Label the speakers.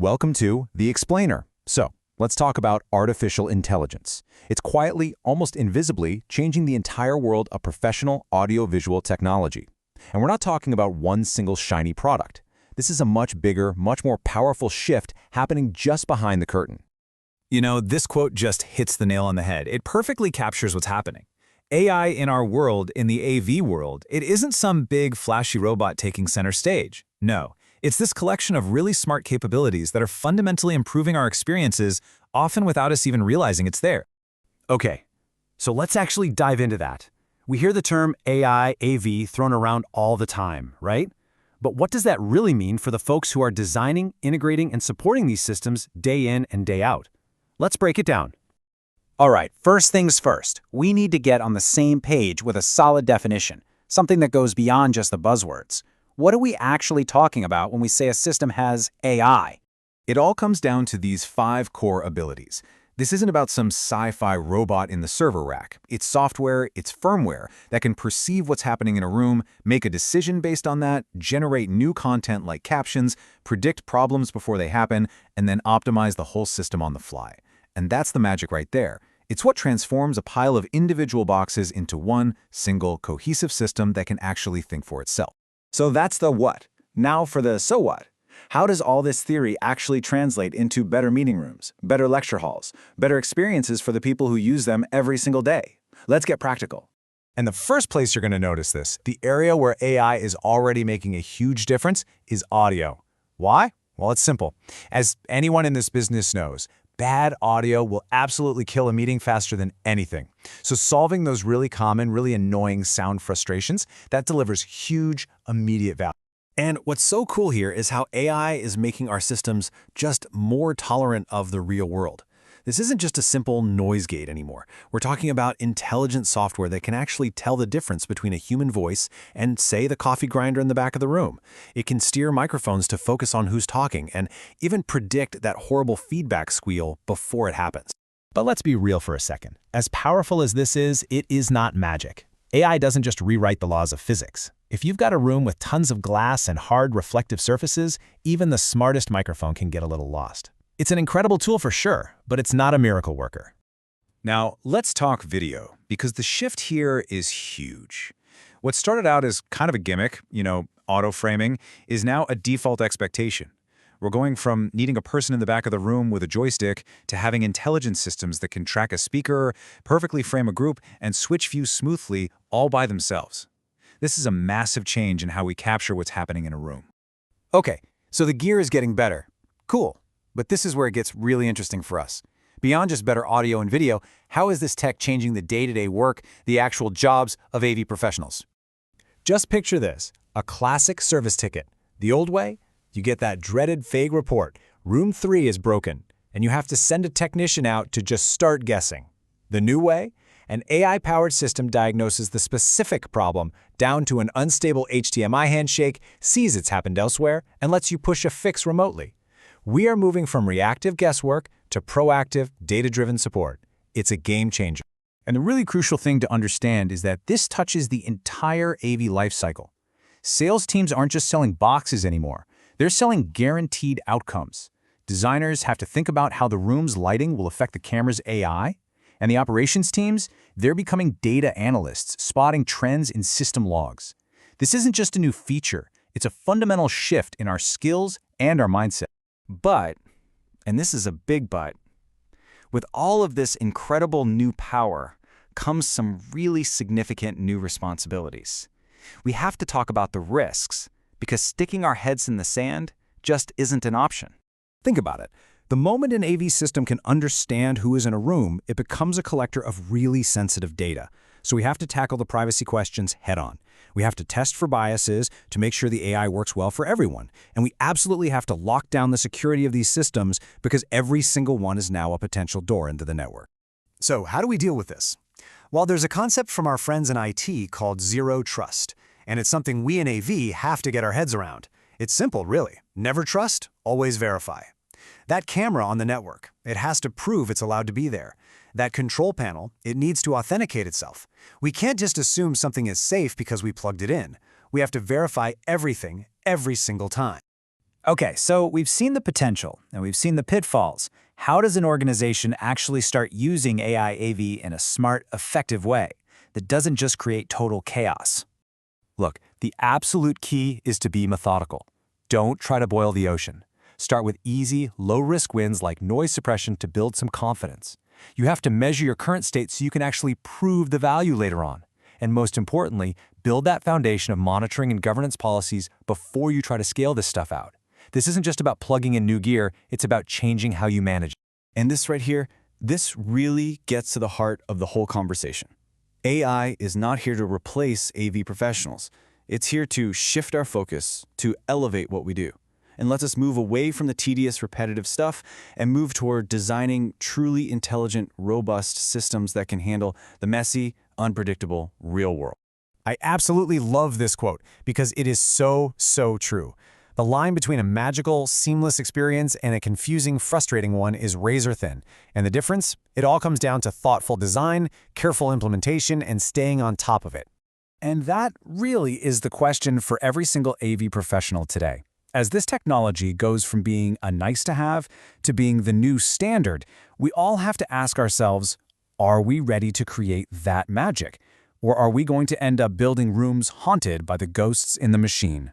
Speaker 1: Welcome to The Explainer. So, let's talk about artificial intelligence. It's quietly, almost invisibly, changing the entire world of professional audiovisual technology. And we're not talking about one single shiny product. This is a much bigger, much more powerful shift happening just behind the curtain.
Speaker 2: You know, this quote just hits the nail on the head. It perfectly captures what's happening. AI in our world, in the AV world, it isn't some big, flashy robot taking center stage. No, it's this collection of really smart capabilities that are fundamentally improving our experiences, often without us even realizing it's there.
Speaker 3: Okay, so let's actually dive into that. We hear the term AI, AV thrown around all the time, right? But what does that really mean for the folks who are designing, integrating, and supporting these systems day in and day out? Let's break it down.
Speaker 4: All right, first things first, we need to get on the same page with a solid definition, something that goes beyond just the buzzwords. What are we actually talking about when we say a system has AI?
Speaker 1: It all comes down to these 5 core abilities. This isn't about some sci-fi robot in the server rack. It's software, it's firmware that can perceive what's happening in a room, make a decision based on that, generate new content like captions, predict problems before they happen, and then optimize the whole system on the fly. And that's the magic right there. It's what transforms a pile of individual boxes into one single cohesive system that can actually think for itself.
Speaker 5: So that's the what. Now for the so what. How does all this theory actually translate into better meeting rooms, better lecture halls, better experiences for the people who use them every single day? Let's get practical.
Speaker 2: And the first place you're going to notice this, the area where AI is already making a huge difference, is audio. Why? Well, it's simple. As anyone in this business knows, bad audio will absolutely kill a meeting faster than anything. So solving those really common, really annoying sound frustrations, that delivers huge, immediate value.
Speaker 3: And what's so cool here is how AI is making our systems just more tolerant of the real world. This isn't just a simple noise gate anymore. We're talking about intelligent software that can actually tell the difference between a human voice and, say, the coffee grinder in the back of the room. It can steer microphones to focus on who's talking and even predict that horrible feedback squeal before it happens.
Speaker 2: But let's be real for a second. As powerful as this is, it is not magic. AI doesn't just rewrite the laws of physics. If you've got a room with tons of glass and hard reflective surfaces, even the smartest microphone can get a little lost. It's an incredible tool for sure, but it's not a miracle worker.
Speaker 1: Now, let's talk video, because the shift here is huge. What started out as kind of a gimmick, auto-framing, is now a default expectation. We're going from needing a person in the back of the room with a joystick to having intelligent systems that can track a speaker, perfectly frame a group, and switch views smoothly all by themselves. This is a massive change in how we capture what's happening in a room.
Speaker 3: Okay, so the gear is getting better. Cool. But this is where it gets really interesting for us. Beyond just better audio and video, how is this tech changing the day-to-day work, the actual jobs of AV professionals?
Speaker 2: Just picture this, a classic service ticket. The old way, you get that dreaded vague report, room 3 is broken, and you have to send a technician out to just start guessing. The new way, an AI-powered system diagnoses the specific problem down to an unstable HDMI handshake, sees it's happened elsewhere, and lets you push a fix remotely. We are moving from reactive guesswork to proactive, data-driven support. It's a game changer.
Speaker 4: And the really crucial thing to understand is that this touches the entire AV lifecycle. Sales teams aren't just selling boxes anymore. They're selling guaranteed outcomes. Designers have to think about how the room's lighting will affect the camera's AI. And the operations teams, they're becoming data analysts, spotting trends in system logs. This isn't just a new feature. It's a fundamental shift in our skills and our mindset.
Speaker 3: But, and this is a big but, with all of this incredible new power comes some really significant new responsibilities. We have to talk about the risks, because sticking our heads in the sand just isn't an option.
Speaker 4: Think about it. The moment an AV system can understand who is in a room, it becomes a collector of really sensitive data. So we have to tackle the privacy questions head-on. We have to test for biases to make sure the AI works well for everyone. And we absolutely have to lock down the security of these systems because every single one is now a potential door into the network.
Speaker 3: So how do we deal with this? Well, there's a concept from our friends in IT called Zero Trust, and it's something we in AV have to get our heads around. It's simple, really. Never trust, always verify. That camera on the network, it has to prove it's allowed to be there. That control panel, it needs to authenticate itself. We can't just assume something is safe because we plugged it in. We have to verify everything every single time.
Speaker 2: Okay, so we've seen the potential and we've seen the pitfalls. How does an organization actually start using AI AV in a smart, effective way that doesn't just create total chaos?
Speaker 3: Look, the absolute key is to be methodical. Don't try to boil the ocean. Start with easy, low-risk wins like noise suppression to build some confidence. You have to measure your current state so you can actually prove the value later on. And most importantly, build that foundation of monitoring and governance policies before you try to scale this stuff out. This isn't just about plugging in new gear, it's about changing how you manage it.
Speaker 5: And this right here, this really gets to the heart of the whole conversation. AI is not here to replace AV professionals. It's here to shift our focus, to elevate what we do, and let us move away from the tedious, repetitive stuff and move toward designing truly intelligent, robust systems that can handle the messy, unpredictable, real world.
Speaker 2: I absolutely love this quote because it is so true. The line between a magical, seamless experience and a confusing, frustrating one is razor thin. And the difference? It all comes down to thoughtful design, careful implementation, and staying on top of it. And that really is the question for every single AV professional today. As this technology goes from being a nice-to-have to being the new standard, we all have to ask ourselves, are we ready to create that magic? Or are we going to end up building rooms haunted by the ghosts in the machine?